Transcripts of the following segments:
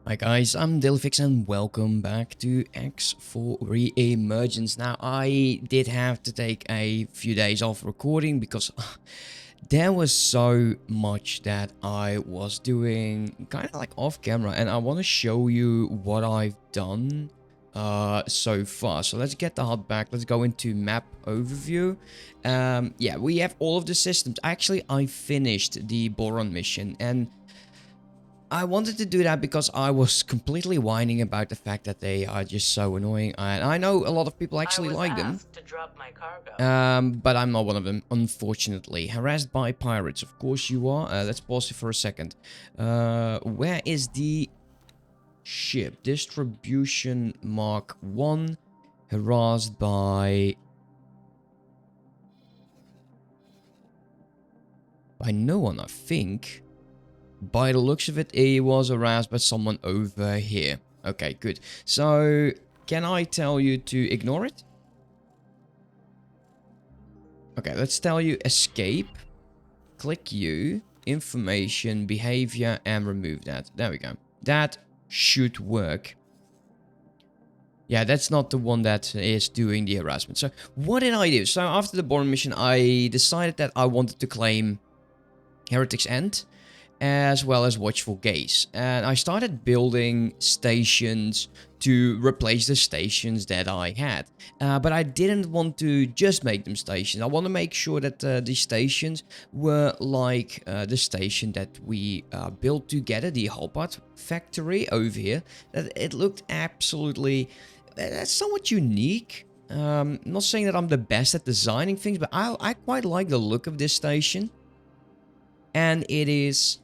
Hi guys, I'm Dyslexic and welcome back to X for Reemergence. Now, I did have to take a few days off recording because there was so much that I was doing kind of like off camera, and I want to show you what I've done so far. So let's get the HUD back. Let's go into map overview. Yeah, we have all of the systems. Actually, I finished the Boron mission, and I wanted to do that because I was completely whining about the fact that they are just so annoying, and I know a lot of people actually like them. To drop my cargo. But I'm not one of them, unfortunately. Harassed by pirates, of course you are. Let's pause it for a second. Where is the ship? Distribution Mark 1. Harassed by no one, I think. By the looks of it, he was harassed by someone over here. Okay, good. So, can I tell you to ignore it? Okay, let's tell you escape. Click you, information, behavior, and remove that. There we go. That should work. Yeah, that's not the one that is doing the harassment. So, what did I do? So, after the Bourne mission, I decided that I wanted to claim Heretic's End, as well as Watchful Gaze. And I started building stations to replace the stations that I had. But I didn't want to just make them stations. I want to make sure that these stations were like the station that we built together, the Halpart factory over here. That it looked absolutely somewhat unique. I'm not saying that I'm the best at designing things, but I quite like the look of this station. And it is,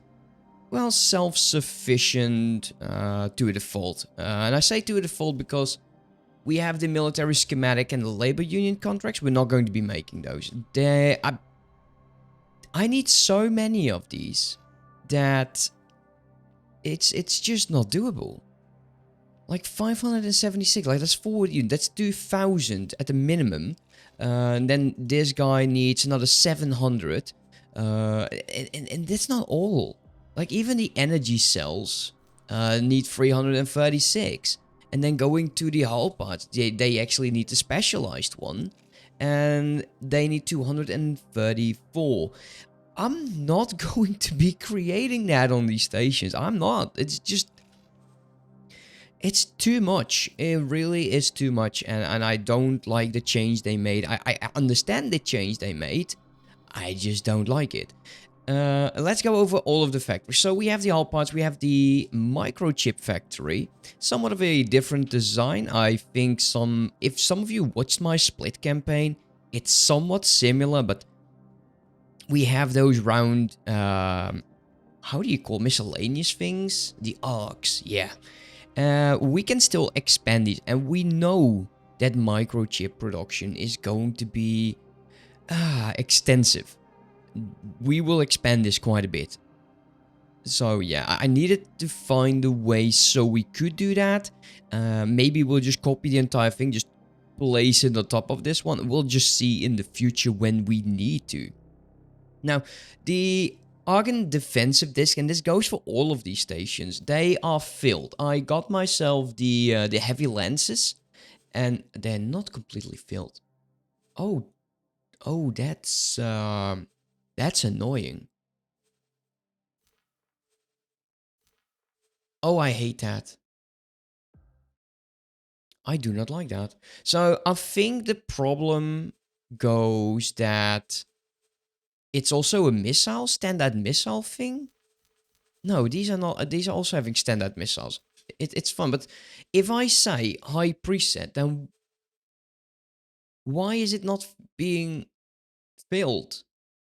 well, self-sufficient to a default. And I say to a default because we have the military schematic and the labor union contracts. We're not going to be making those. I need so many of these that it's just not doable. Like 576, like that's 4 that's 2,000 at the minimum. And then this guy needs another 700. And that's not all. Like even the energy cells need 336. And then going to the hull parts, they actually need the specialized one. And they need 234. I'm not going to be creating that on these stations. I'm not. It's just... it's too much. It really is too much. And I don't like the change they made. I understand the change they made. I just don't like it. Let's go over all of the factories. So we have the hull parts, we have the microchip factory. Somewhat of a different design. I think if some of you watched my split campaign, it's somewhat similar, but we have those round, how do you call miscellaneous things? The arcs, yeah. We can still expand these, and we know that microchip production is going to be extensive. We will expand this quite a bit. So yeah, I needed to find a way so we could do that. Maybe we'll just copy the entire thing, just place it on top of this one. We'll just see in the future when we need to. Now, the Argon defensive disc, and this goes for all of these stations, they are filled. I got myself the heavy lenses, and they're not completely filled. Oh, that's annoying. Oh, I hate that. I do not like that. So I think the problem goes that it's also a missile, standard missile thing. No, these are not. These are also having standard missiles. It's fun, but if I say high preset, then why is it not being filled?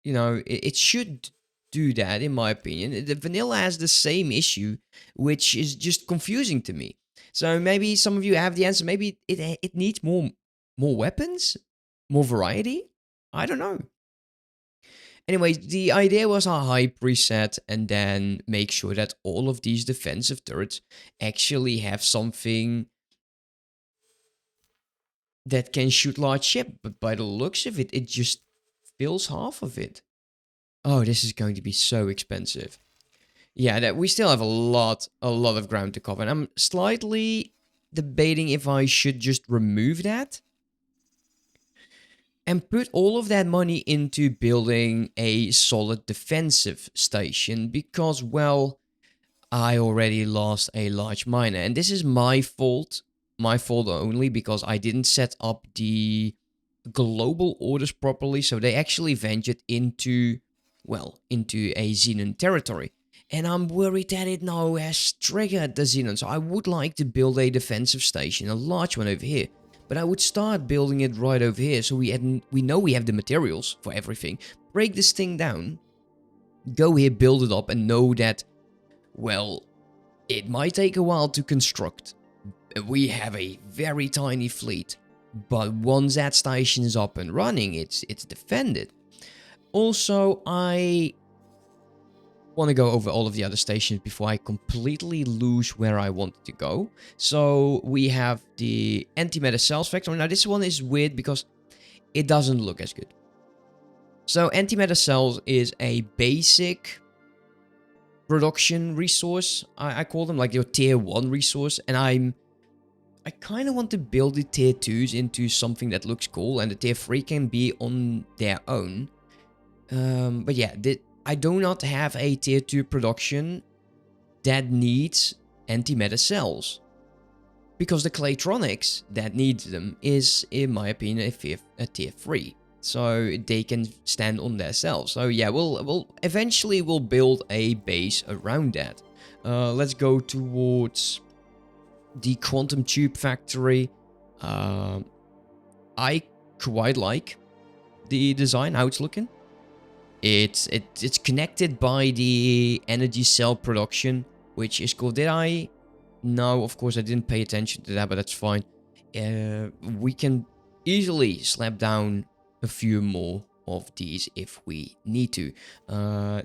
You know, it should do that, in my opinion. The vanilla has the same issue, which is just confusing to me. So maybe some of you have the answer. Maybe it needs more weapons, more variety. I don't know. Anyways, the idea was a high preset and then make sure that all of these defensive turrets actually have something that can shoot large ship. But by the looks of it, it just fills half of it. Oh, this is going to be so expensive. Yeah, that we still have a lot of ground to cover. And I'm slightly debating if I should just remove that and put all of that money into building a solid defensive station because, well, I already lost a large miner. And this is my fault only because I didn't set up the global orders properly. So they actually ventured into, well, into a Xenon territory. And I'm worried that it now has triggered the Xenon. So I would like to build a defensive station, a large one over here. But I would start building it right over here. So we know we have the materials for everything. Break this thing down. Go here, build it up, and know that, well, it might take a while to construct. We have a very tiny fleet. But once that station is up and running, it's defended. Also, I want to go over all of the other stations before I completely lose where I want to go. So we have the antimatter cells factory. Now this one is weird because it doesn't look as good. So antimatter cells is a basic production resource. I call them like your tier 1 resource. And I kind of want to build the tier 2s into something that looks cool. And the tier 3 can be on their own. But yeah, I do not have a tier 2 production that needs antimatter cells. Because the Claytronics that needs them is, in my opinion, a tier 3. So they can stand on their cells. So yeah, we'll eventually build a base around that. Let's go towards the quantum tube factory. I quite like the design, how it's looking. It's connected by the energy cell production, which is cool. No, of course I didn't pay attention to that, but that's fine. We can easily slap down a few more of these if we need to.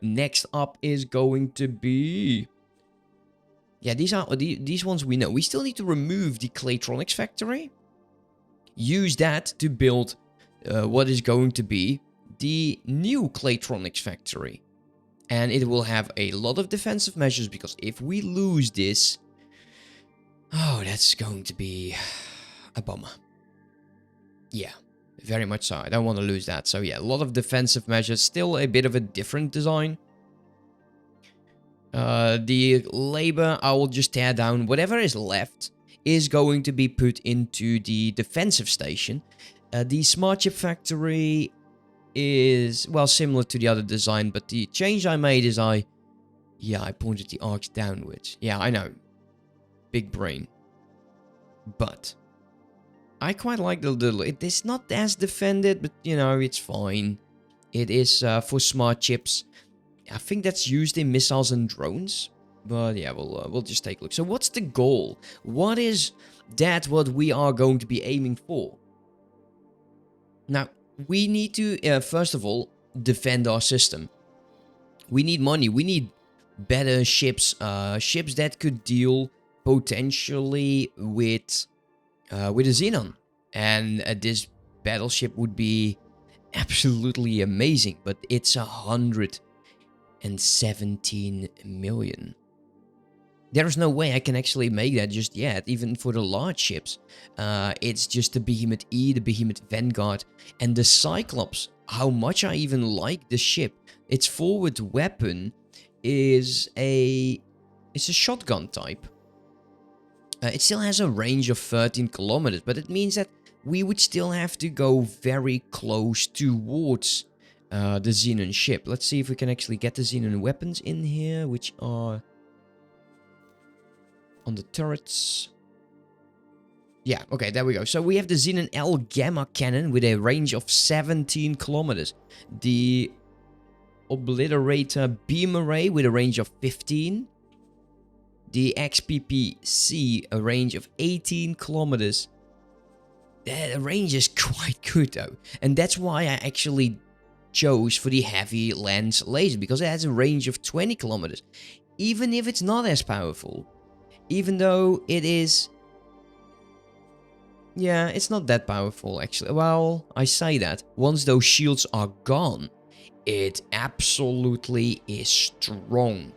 Next up is going to be... Yeah, these ones we know. We still need to remove the Claytronics factory. Use that to build what is going to be the new Claytronics factory. And it will have a lot of defensive measures because if we lose this... Oh, that's going to be a bummer. Yeah, very much so. I don't want to lose that. So yeah, a lot of defensive measures. Still a bit of a different design. The labor, I will just tear down. Whatever is left is going to be put into the defensive station. The smart chip factory is, well, similar to the other design, but the change I made is I pointed the arcs downwards. Yeah, I know. Big brain. But I quite like the little... It is not as defended, but, you know, it's fine. It is for smart chips. I think that's used in missiles and drones. But yeah, we'll just take a look. So what's the goal? What is what we are going to be aiming for? Now, we need to, first of all, defend our system. We need money. We need better ships. Ships that could deal potentially with a Xenon. And this battleship would be absolutely amazing. But it's 117 million. There's no way I can actually make that just yet, even for the large ships. It's just the Behemoth E, the Behemoth Vanguard, and the Cyclops. How much I even like the ship. Its forward weapon is it's a shotgun type. It still has a range of 13 kilometers, but it means that we would still have to go very close towards the Xenon ship. Let's see if we can actually get the Xenon weapons in here, which are on the turrets. Yeah, okay, there we go. So we have the Xenon L Gamma Cannon with a range of 17 kilometers. The Obliterator Beam Array with a range of 15. The XPPC, a range of 18 kilometers. The range is quite good though. And that's why I actually chose for the heavy lens laser, because it has a range of 20 kilometers. Even if it's not as powerful. Even though it is... Yeah, it's not that powerful actually. Well, I say that. Once those shields are gone, it absolutely is strong.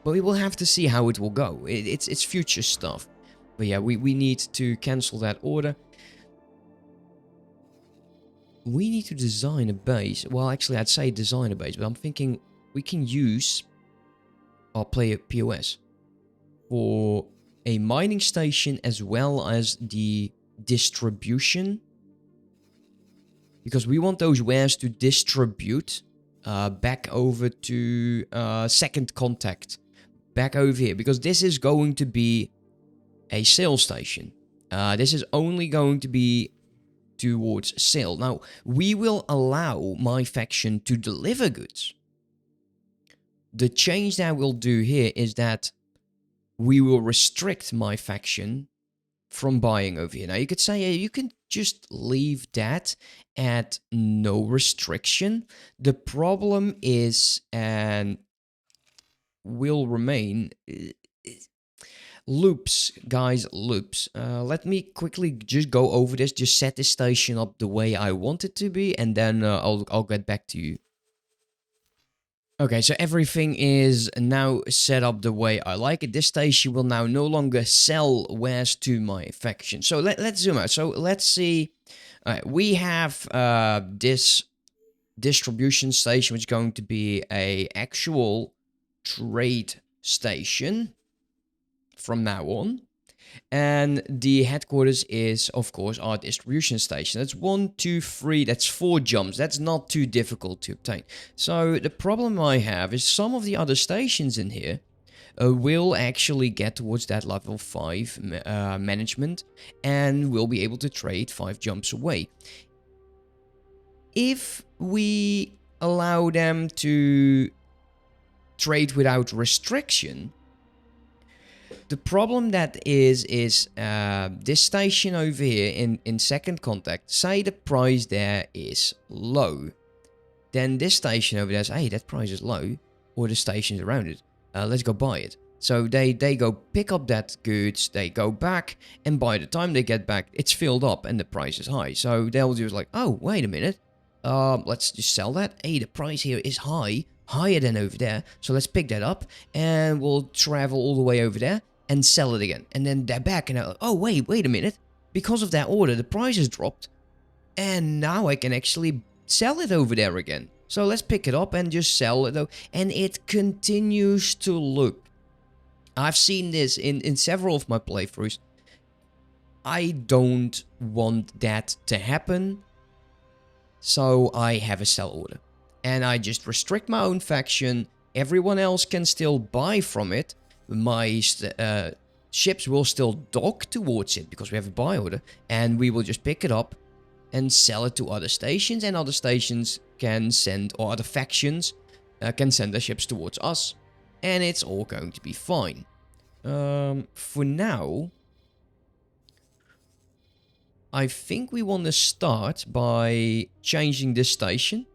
But we will have to see how it will go. It's future stuff. But yeah, we need to cancel that order. We need to design a base. Well, actually, I'd say design a base, but I'm thinking we can use our player POS for a mining station as well as the distribution. Because we want those wares to distribute back over to second contact. Back over here. Because this is going to be a sales station. This is only going to be towards sale. Now, we will allow my faction to deliver goods. The change that we'll do here is that we will restrict my faction from buying over here. Now, you could say, you can just leave that at no restriction. The problem is, and will remain, loops, guys, loops. Let me quickly just go over this, just set this station up the way I want it to be, and then I'll get back to you. Okay, so everything is now set up the way I like it. This station will now no longer sell wares to my faction. So let's zoom out. So let's see. We have this distribution station, which is going to be a actual trade station from now on. And the headquarters is, of course, our distribution station. That's 1, 2, 3, that's 4 jumps. That's not too difficult to obtain. So the problem I have is some of the other stations in here will actually get towards that level 5 management and will be able to trade 5 jumps away. If we allow them to trade without restriction, the problem that is this station over here in second contact, say the price there is low. Then this station over there says, hey, that price is low, or the stations around it. Let's go buy it. So they go pick up that goods, they go back, and by the time they get back, it's filled up and the price is high. So they'll just like, oh, wait a minute. Let's just sell that. Hey, the price here is higher than over there. So let's pick that up and we'll travel all the way over there and sell it again. And then they're back and they're like, oh, wait a minute. Because of that order, the price has dropped. And now I can actually sell it over there again. So let's pick it up and just sell it though. And it continues to loop. I've seen this in several of my playthroughs. I don't want that to happen. So I have a sell order. And I just restrict my own faction. Everyone else can still buy from it. My ships will still dock towards it because we have a buy order. And we will just pick it up and sell it to other stations. And other stations can send, or other factions can send their ships towards us. And it's all going to be fine. For now, I think we want to start by changing this station.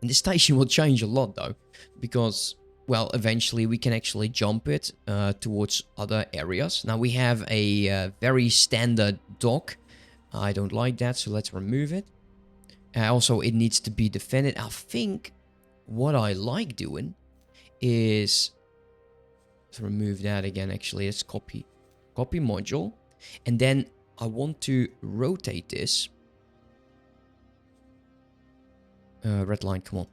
And this station will change a lot though, because, well, eventually we can actually jump it towards other areas. Now we have a very standard dock. I don't like that, so let's remove it. Also, it needs to be defended. I think what I like doing is to remove that again. Actually, let's copy module. And then I want to rotate this. Red line, come on.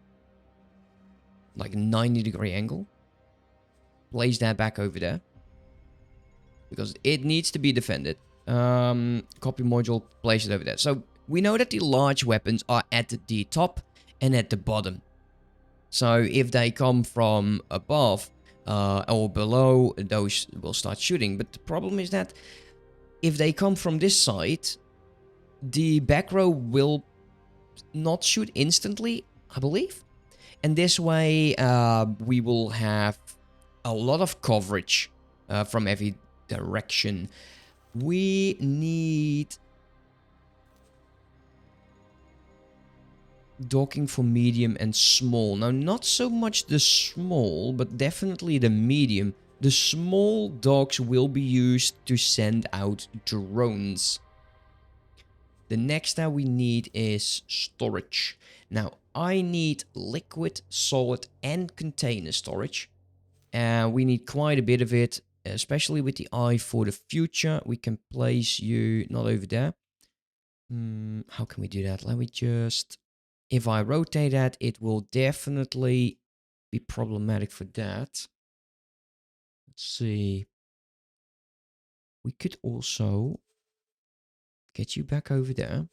Like a 90-degree angle. Place that back over there. Because it needs to be defended. Copy module, place it over there. So we know that the large weapons are at the top and at the bottom. So if they come from above or below, those will start shooting. But the problem is that if they come from this side, the back row will not shoot instantly, I believe. And this way, we will have a lot of coverage from every direction. We need docking for medium and small. Now, not so much the small, but definitely the medium. The small docks will be used to send out drones. The next that we need is storage. Now, I need liquid, solid, and container storage. And we need quite a bit of it, especially with the eye for the future. We can place you not over there. How can we do that? Let me just... If I rotate that, it will definitely be problematic for that. Let's see. We could also get you back over there.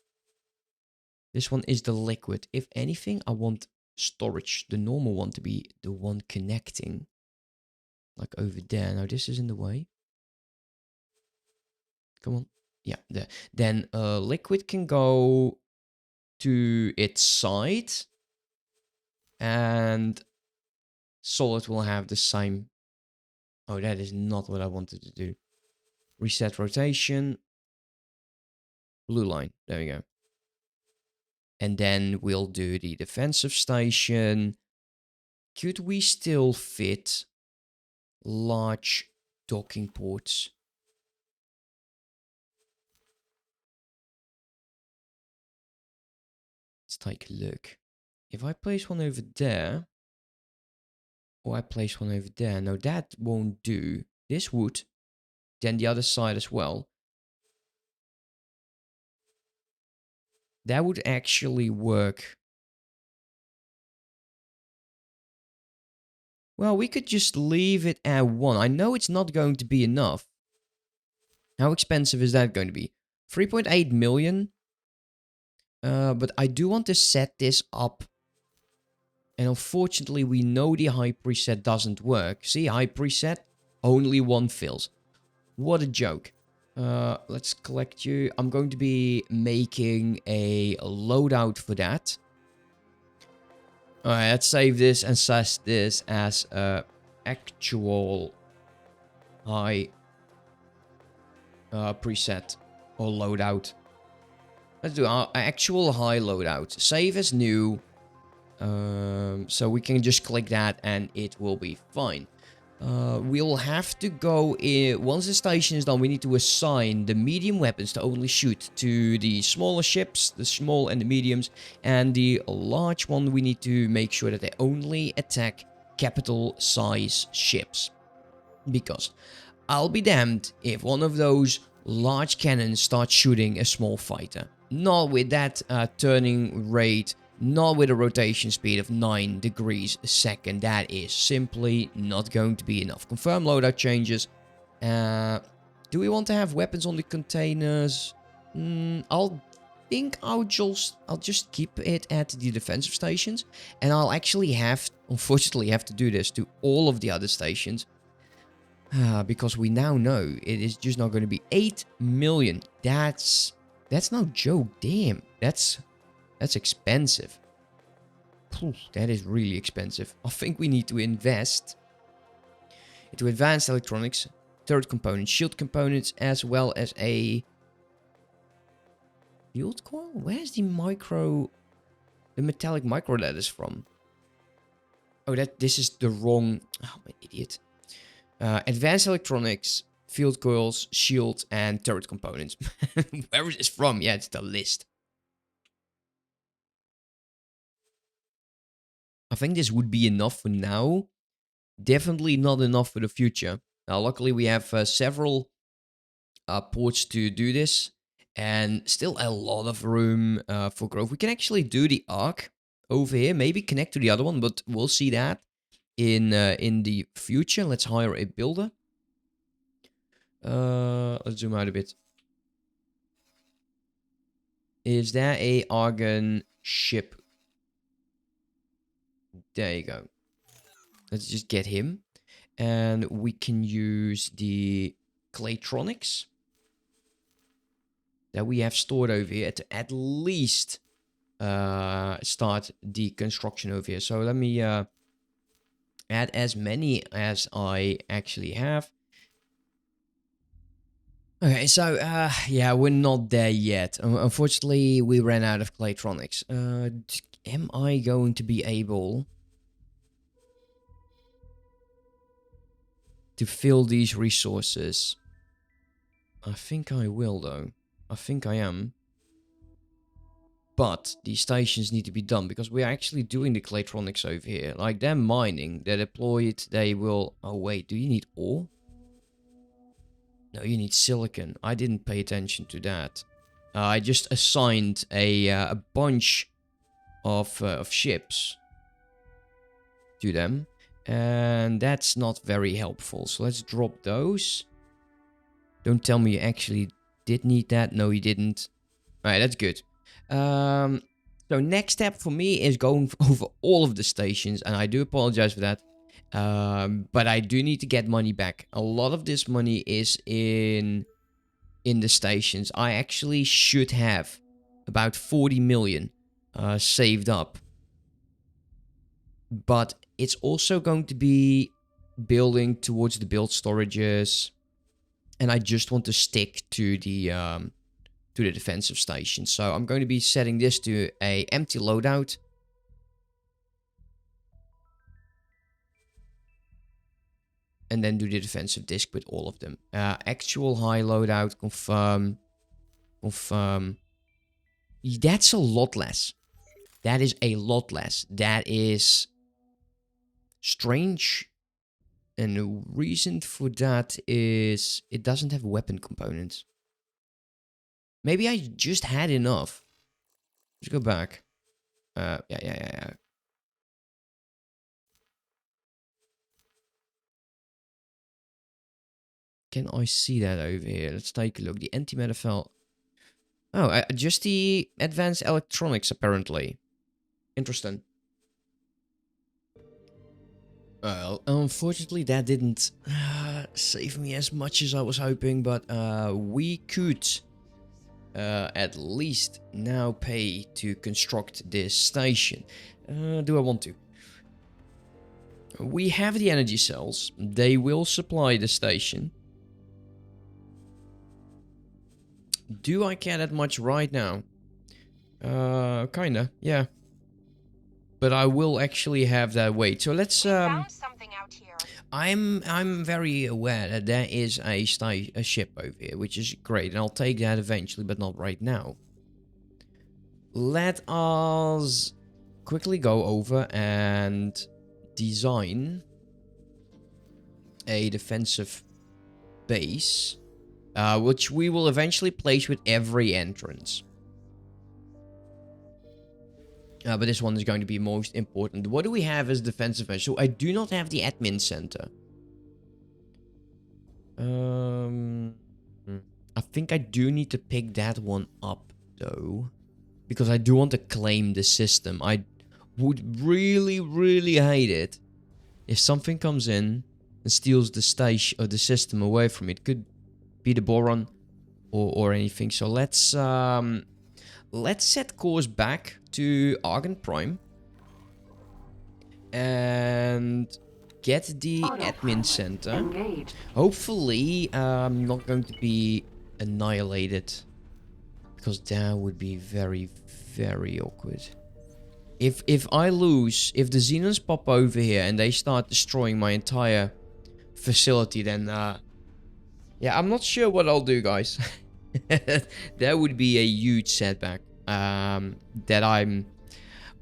This one is the liquid. If anything, I want storage, the normal one, to be the one connecting. Like over there. Now this is in the way. Come on. Yeah, there. Then liquid can go to its side. And solid will have the same. Oh, that is not what I wanted to do. Reset rotation. Blue line. There we go. And then we'll do the defensive station. Could we still fit large docking ports? Let's take a look. If I place one over there, or I place one over there, no, that won't do. This would. Then the other side as well. That would actually work. Well, we could just leave it at 1. I know it's not going to be enough. How expensive is that going to be? 3.8 million. But I do want to set this up. And unfortunately, we know the high preset doesn't work. See, high preset, only 1 fills. What a joke. Let's collect you. I'm going to be making a loadout for that. Alright, let's save this and set this as actual high preset or loadout. Let's do our actual high loadout. Save as new. So we can just click that and it will be fine. We'll have to go in. Once the station is done, we need to assign the medium weapons to only shoot to the smaller ships, the small and the mediums, and the large one we need to make sure that they only attack capital size ships. Because I'll be damned if one of those large cannons starts shooting a small fighter. Not with that turning rate. Not with a rotation speed of 9 degrees a second. That is simply not going to be enough. Confirm loadout changes. Do we want to have weapons on the containers? I'll just keep it at the defensive stations. And I'll actually unfortunately have to do this to all of the other stations. Because we now know it is just not going to be 8 million. That's no joke. Damn. That's expensive. That is really expensive. I think we need to invest into advanced electronics, turret components, shield components, as well as a field coil. Where's the metallic micro letters from? Oh, this is the wrong. Oh, I'm an idiot. Advanced electronics, field coils, shield, and turret components. Where is this from? Yeah, it's the list. I think this would be enough for now. Definitely not enough for the future. Now, luckily, we have several ports to do this. And still a lot of room for growth. We can actually do the arc over here. Maybe connect to the other one, but we'll see that in the future. Let's hire a builder. Let's zoom out a bit. Is there a Argon ship? There you go. Let's just get him. And we can use the Claytronics that we have stored over here to at least start the construction over here. So let me add as many as I actually have. Okay, so yeah, we're not there yet. Unfortunately, we ran out of Claytronics. Am I going to be able to fill these resources? I think I will, though. I think I am. But these stations need to be done because we are actually doing the Claytronics over here. Like, they're mining, they deploy it, they will... Oh, wait, do you need ore? No, you need silicon. I didn't pay attention to that. I just assigned a bunch of ships to them. And that's not very helpful. So let's drop those. Don't tell me you actually did need that. No, you didn't. Alright, that's good. So next step for me is going over all of the stations. And I do apologize for that. But I do need to get money back. A lot of this money is in the stations. I actually should have about 40 million saved up. But it's also going to be building towards the build storages. And I just want to stick to the defensive station. So I'm going to be setting this to a empty loadout. And then do the defensive disc with all of them. Actual high loadout, confirm. Confirm. That's a lot less. That is a lot less. That is strange. And the reason for that is it doesn't have weapon components. Maybe I just had enough. Let's go back. Yeah. Can I see that over here? Let's take a look. The antimatter fell. Oh, just the advanced electronics, apparently. Interesting. Well, unfortunately, that didn't save me as much as I was hoping, but we could at least now pay to construct this station. Do I want to? We have the energy cells. They will supply the station. Do I care that much right now? Kinda, yeah. But I will actually have that wait. So let's Found something out here. I'm very aware that there is a ship over here, which is great, and I'll take that eventually, but not right now. Let us quickly go over and design a defensive base, which we will eventually place with every entrance. But this one is going to be most important. What do we have as defensive measure? So I do not have the admin center. I think I do need to pick that one up, though. Because I do want to claim the system. I would really, really hate it if something comes in and steals the station or the system away from it. Could be the boron or anything. So let's set course back to Argon Prime and get the admin center. Engaged. Hopefully, I'm not going to be annihilated, because that would be very, very awkward. If I lose, if the Xenons pop over here and they start destroying my entire facility, then yeah, I'm not sure what I'll do, guys. That would be a huge setback that I'm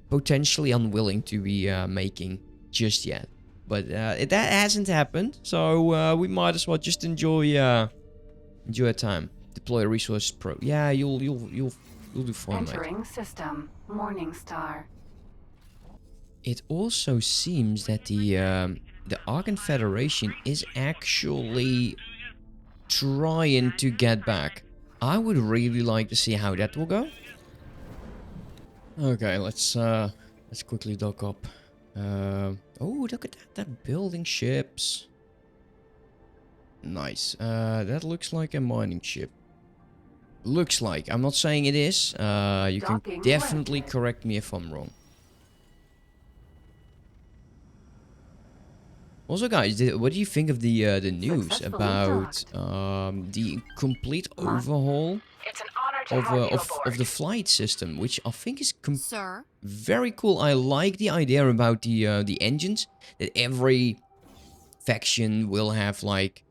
potentially unwilling to be making just yet. But that hasn't happened, so we might as well just enjoy our time. Deploy a resource pro. Yeah, you'll do fine, mate. Entering system. Morningstar. It also seems that the Argon Federation is actually trying to get back. I would really like to see how that will go. Okay, let's quickly dock up. Oh, look at that! They're building ships. Nice. That looks like a mining ship. Looks like. I'm not saying it is. You can definitely correct me if I'm wrong. Also, guys, what do you think of the news about the complete overhaul of the flight system, which I think is very cool. I like the idea about the engines, that every faction will have like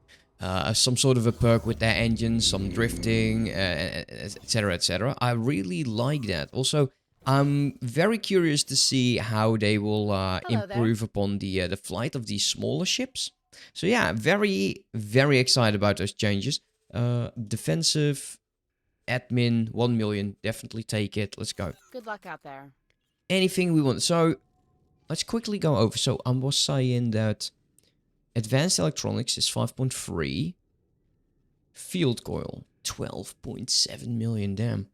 some sort of a perk with their engines, some drifting, etc., etc. I really like that. Also, I'm very curious to see how they will improve upon the flight of these smaller ships. So yeah, very, very excited about those changes. Defensive, admin, 1 million, definitely take it. Let's go. Good luck out there. Anything we want. So let's quickly go over. So I was saying that advanced electronics is 5.3. Field coil, 12.7 million, damn.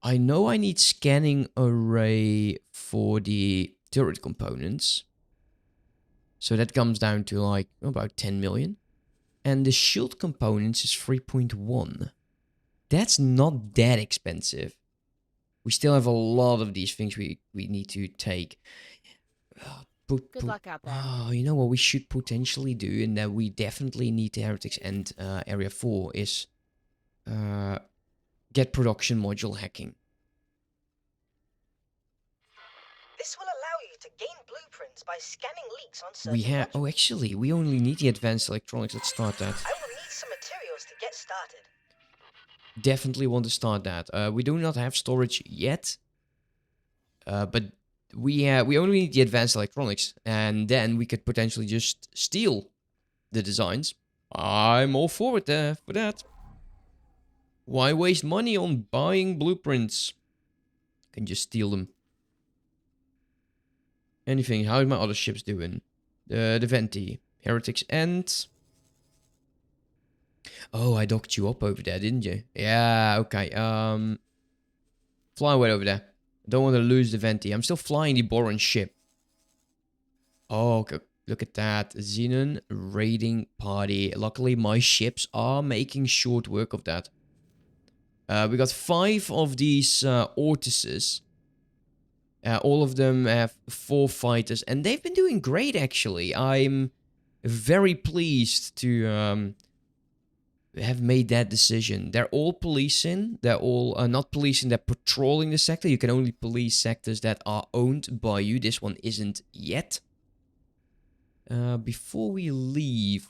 I know I need scanning array for the turret components. So that comes down to like about 10 million. And the shield components is 3.1. That's not that expensive. We still have a lot of these things we need to take. Good luck out there. Oh, you know what we should potentially do, and that we definitely need to Heretics and Area 4 is get production module hacking. This will allow you to gain blueprints by scanning leaks on certain modules. Oh, actually, we only need the advanced electronics. Let's start that. I will need some materials to get started. Definitely want to start that. We do not have storage yet, but we only need the advanced electronics, and then we could potentially just steal the designs. I'm all for it for that. Why waste money on buying blueprints? Can just steal them. Anything? How are my other ships doing? The Venti, Heretics, and oh, I docked you up over there, didn't you? Yeah. Okay. Fly away over there. Don't want to lose the Venti. I'm still flying the Boron ship. Oh, okay. Look at that. Xenon raiding party. Luckily, my ships are making short work of that. We got 5 of these Ortises. All of them have 4 fighters. And they've been doing great, actually. I'm very pleased to have made that decision. They're all policing. They're all not policing, they're patrolling the sector. You can only police sectors that are owned by you. This one isn't yet. Before we leave,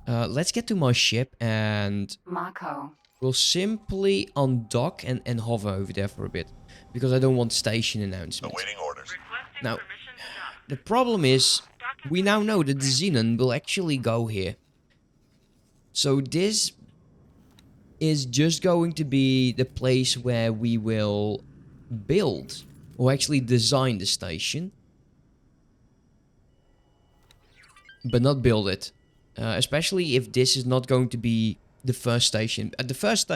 let's get to my ship and Mako. we'll simply undock and hover over there for a bit. Because I don't want station announcements. Awaiting orders. Now, the problem is, we now know that the Xenon will actually go here. So this is just going to be the place where we will build, or actually design the station. But not build it. Especially if this is not going to be the first station. The first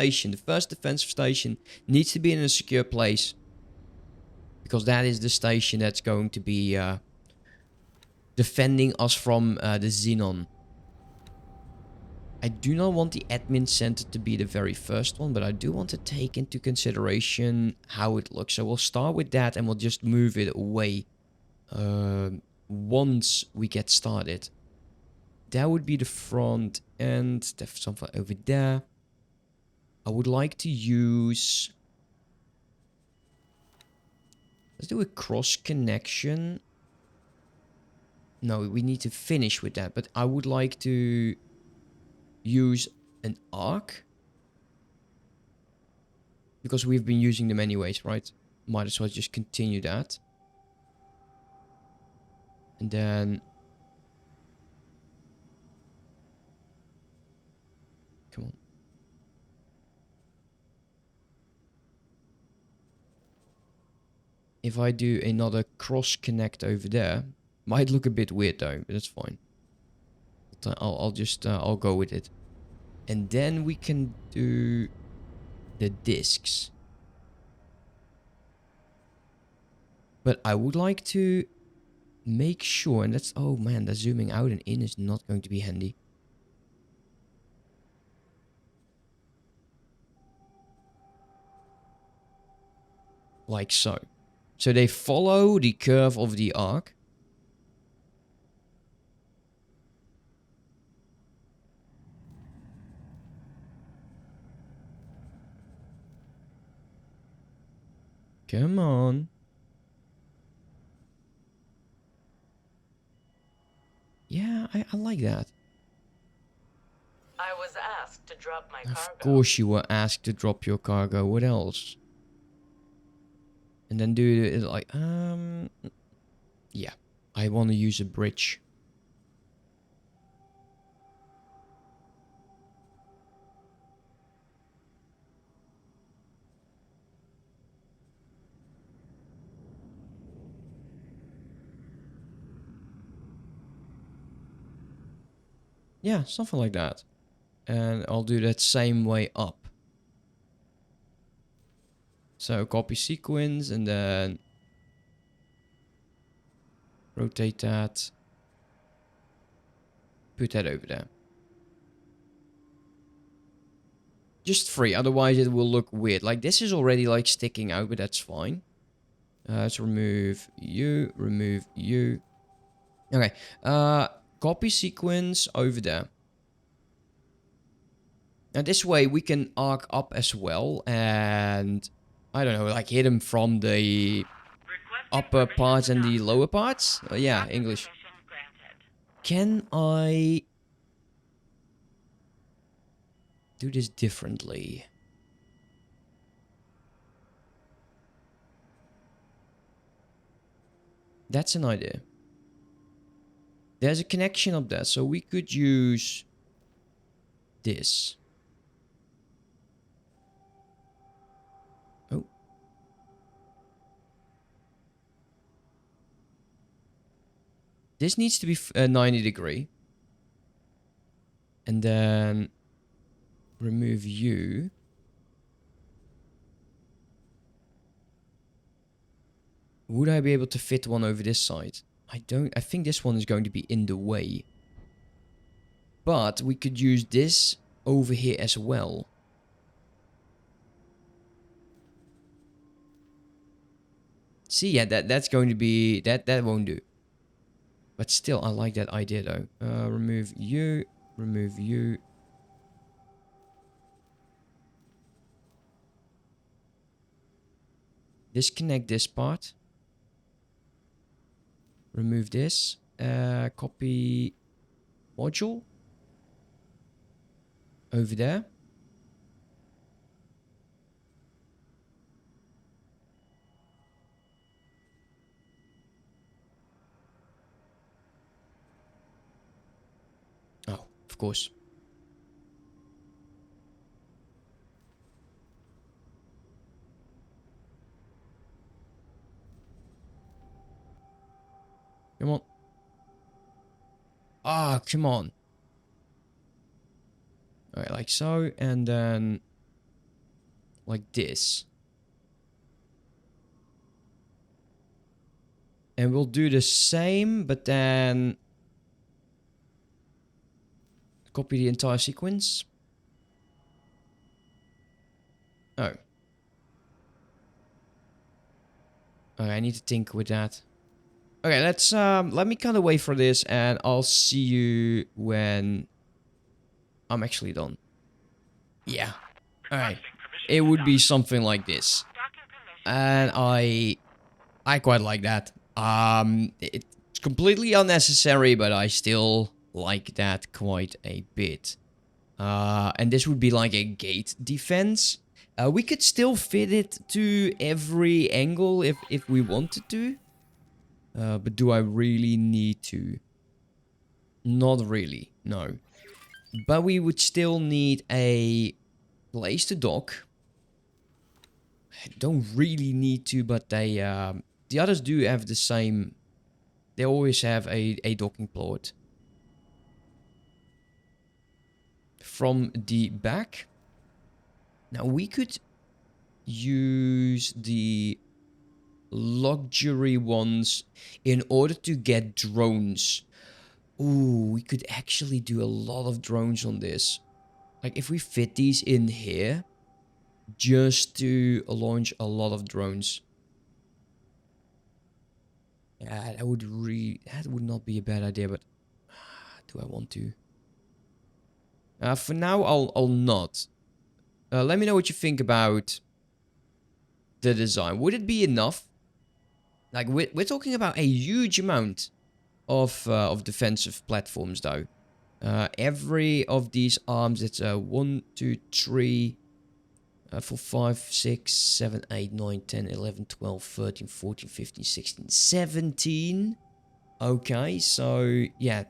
defensive station, needs to be in a secure place. Because that is the station that's going to be defending us from the Xenon. I do not want the admin center to be the very first one, but I do want to take into consideration how it looks. So we'll start with that and we'll just move it away once we get started. That would be the front end. There's something over there. I would like to use... Let's do a cross connection. No, we need to finish with that. But I would like to use an arc. Because we've been using them anyways, right? Might as well just continue that. And then... Come on. If I do another cross connect over there, might look a bit weird though, but that's fine. But I'll go with it. And then we can do the discs. But I would like to make sure, and that's, oh man, the zooming out and in is not going to be handy. Like so. So they follow the curve of the arc. Come on. Yeah, I like that. to drop my Of cargo. course you were asked to drop your cargo. What else? And then do it like, yeah. I want to use a bridge. Yeah, something like that. And I'll do that same way up. So copy sequence and then rotate that. Put that over there. Just 3, otherwise it will look weird. Like this is already like sticking out, but that's fine. Let's remove you, remove you. Okay, copy sequence over there. Now this way we can arc up as well and, I don't know, like hit him from the upper parts and the lower parts? Yeah, English. Can I do this differently? That's an idea. There's a connection up there, so we could use this. Oh. This needs to be 90 degree. And then remove you. Would I be able to fit one over this side? I think this one is going to be in the way. But we could use this over here as well. See, yeah, that's going to be... That won't do. But still, I like that idea though. Remove you. Remove you. Disconnect this part. Remove this. Copy module. Over there. Oh, of course. Come on. Ah, come on. Alright, like so. And then... like this. And we'll do the same, but then... copy the entire sequence. Oh. Okay, I need to tinker with that. Okay, let's let me cut away for this and I'll see you when I'm actually done. Yeah. Alright. It would be something like this. And I quite like that. It's completely unnecessary, but I still like that quite a bit. And this would be like a gate defense. We could still fit it to every angle if we wanted to. But do I really need to? Not really, no. But we would still need a place to dock. I don't really need to, but they the others do have the same. They always have a docking port. From the back. Now we could use the luxury ones in order to get drones. Ooh, we could actually do a lot of drones on this. Like if we fit these in here, just to launch a lot of drones. Yeah, that would not be a bad idea, but do I want to? For now, I'll not. Let me know what you think about the design. Would it be enough? Like we're talking about a huge amount of defensive platforms, though. Every of these arms, it's 1, 2, 3, 4, 5, 6, 7, 8, 9, 10, 11, 12, 13, 14, 15, 16, 17. Okay, so yeah.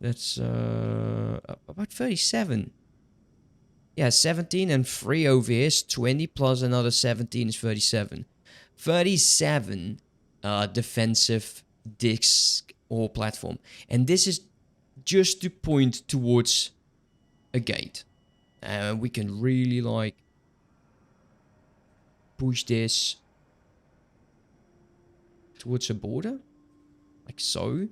That's about 37. Yeah, 17 and 3 over here is 20 plus another 17 is 37. 37 defensive disc or platform. And this is just to point towards a gate. We can really like push this towards a border. Like so.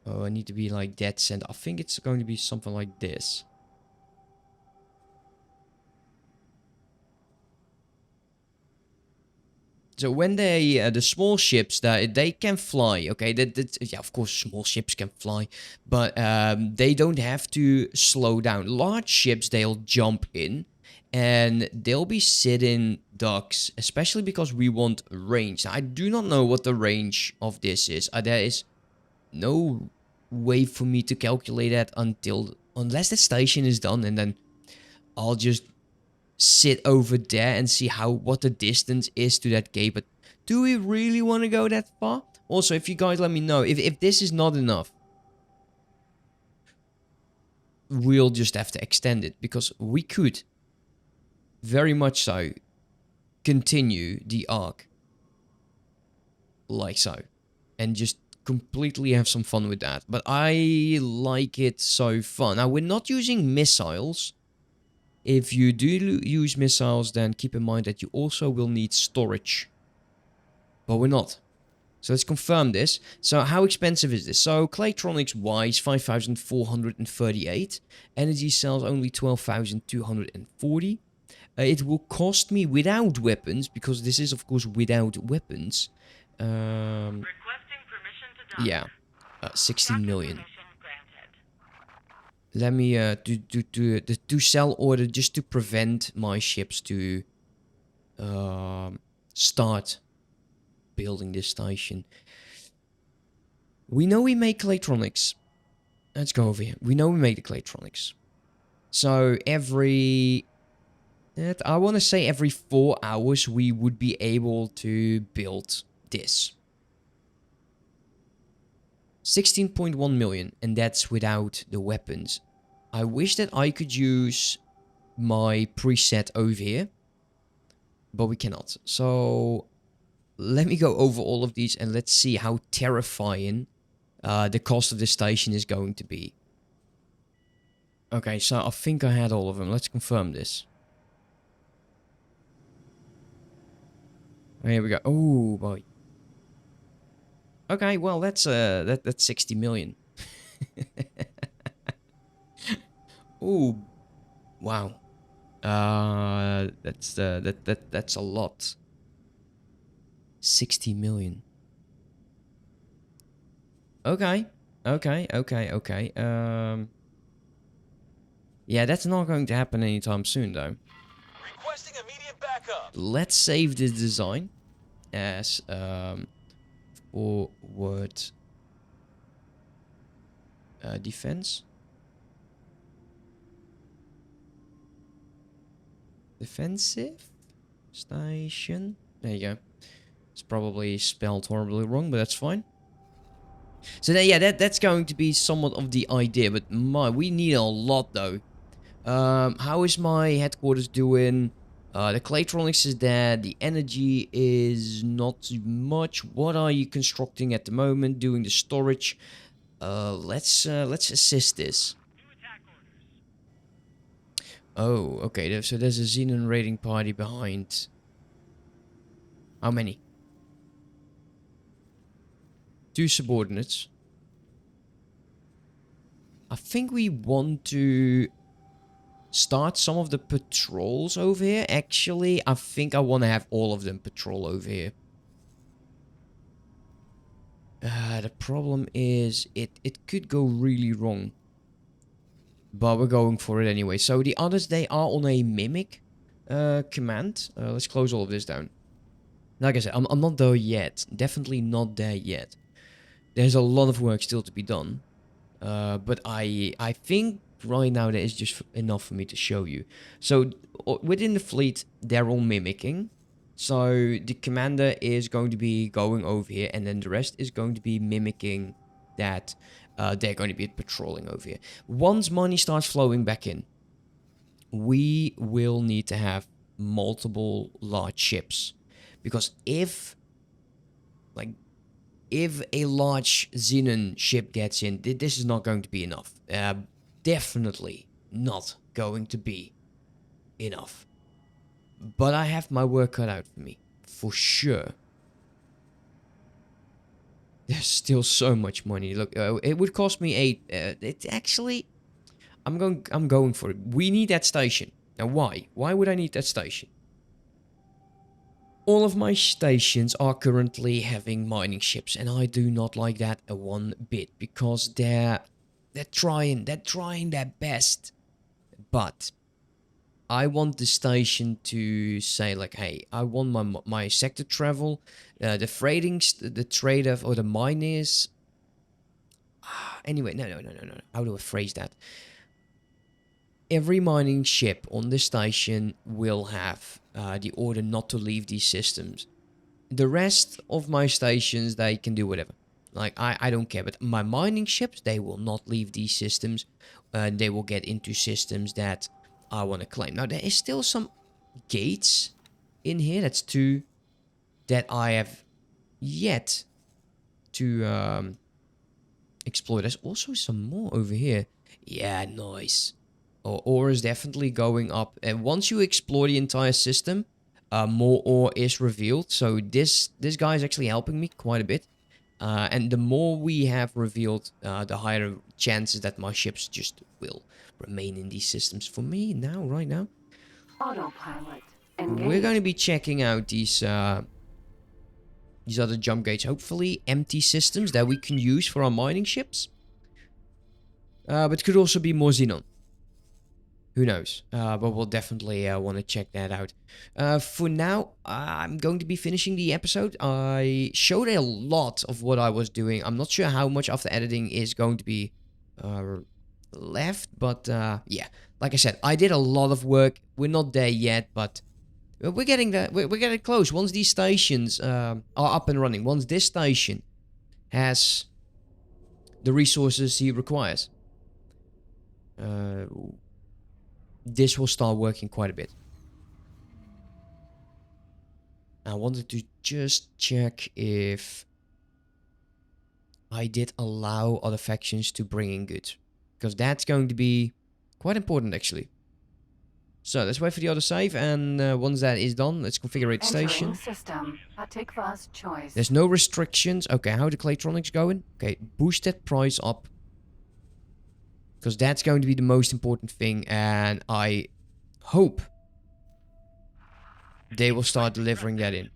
Oh, I need to be like dead center. I think it's going to be something like this. So when they, the small ships, they can fly, okay? Yeah, of course, small ships can fly, but they don't have to slow down. Large ships, they'll jump in, and they'll be sitting ducks, especially because we want range. Now, I do not know what the range of this is. There is no way for me to calculate that unless the station is done, and then I'll just sit over there and see what the distance is to that gate. But do we really want to go that far? Also, if you guys let me know if this is not enough, we'll just have to extend it, because we could very much so continue the arc like so and just completely have some fun with that. But I like it so far. Now, we're not using missiles. If you do use missiles, then keep in mind that you also will need storage. But we're not. So let's confirm this. So how expensive is this? So Claytronics wise, 5,438. Energy cells only 12,240. It will cost me without weapons, because this is of course without weapons. Requesting permission to dock. Yeah, 16 million. Permission granted. Let me do sell order just to prevent my ships to start building this station. We know we make Claytronics. Let's go over here. We know we make the Claytronics. So I want to say every 4 hours we would be able to build this. 16.1 million, and that's without the weapons. I wish that I could use my preset over here, but we cannot. So let me go over all of these and let's see how terrifying the cost of this station is going to be. Okay, so I think I had all of them. Let's confirm this. Here we go. Oh boy. Okay, well that's 60 million. Oh, wow. That's a lot. 60 million. Okay. Yeah, that's not going to happen anytime soon, though. Requesting immediate backup. Let's save this design as forward defense. Defensive station. There you go. It's probably spelled horribly wrong, but that's fine. So then, yeah, that's going to be somewhat of the idea, but we need a lot though. How is my headquarters doing? The Claytronics is there. The energy is not much. What are you constructing at the moment? Doing the storage. Let's assist this. Oh, okay. So there's a Xenon raiding party behind. How many? 2 subordinates. I think we want to start some of the patrols over here. Actually, I think I want to have all of them patrol over here. The problem is it could go really wrong. But we're going for it anyway. So the others, they are on a mimic command. Let's close all of this down. Like I said, I'm not there yet. Definitely not there yet. There's a lot of work still to be done. But I think right now there is just enough for me to show you. So within the fleet, they're all mimicking. So the commander is going to be going over here, and then the rest is going to be mimicking that. They're going to be patrolling over here. Once money starts flowing back in, we will need to have multiple large ships. Because if a large Xenon ship gets in, this is not going to be enough. Definitely not going to be enough. But I have my work cut out for me, for sure. There's still so much money. Look, it would cost me 8. It actually, I'm going for it. We need that station. Now, why? Why would I need that station? All of my stations are currently having mining ships, and I do not like that a one bit, because they're trying their best. But I want the station to say like, hey, I want my sector travel, the freighting, the trader or the miners. Anyway, no. How do I phrase that? Every mining ship on the station will have the order not to leave these systems. The rest of my stations, they can do whatever. Like, I don't care. But my mining ships, they will not leave these systems. They will get into systems that I want to claim. Now, there is still some gates in here. That's 2 that I have yet to explore. There's also some more over here. Yeah, nice. Ore is definitely going up. And once you explore the entire system, more ore is revealed. So this guy is actually helping me quite a bit. And the more we have revealed, the higher chances that my ships just will remain in these systems. For me now, right now, Autopilot. we're going to be checking out these other jump gates. Hopefully empty systems that we can use for our mining ships. But could also be more Xenon. Who knows? But we'll definitely want to check that out. For now, I'm going to be finishing the episode. I showed a lot of what I was doing. I'm not sure how much of the editing is going to be left. But yeah, like I said, I did a lot of work. We're not there yet, but we're getting there. We're getting close. Once these stations are up and running, once this station has the resources he requires, this will start working quite a bit. I wanted to just check if I did allow other factions to bring in goods, because that's going to be quite important actually. So let's wait for the other save, and once that is done, let's configure the station. System. Atikva's choice. There's no restrictions. Okay, how are the Claytronics going? Okay, boost that price up, because that's going to be the most important thing, and I hope they will start delivering that in.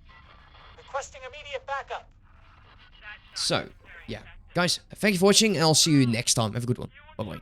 Requesting immediate backup. So, yeah. Guys, thank you for watching, and I'll see you next time. Have a good one. Bye-bye.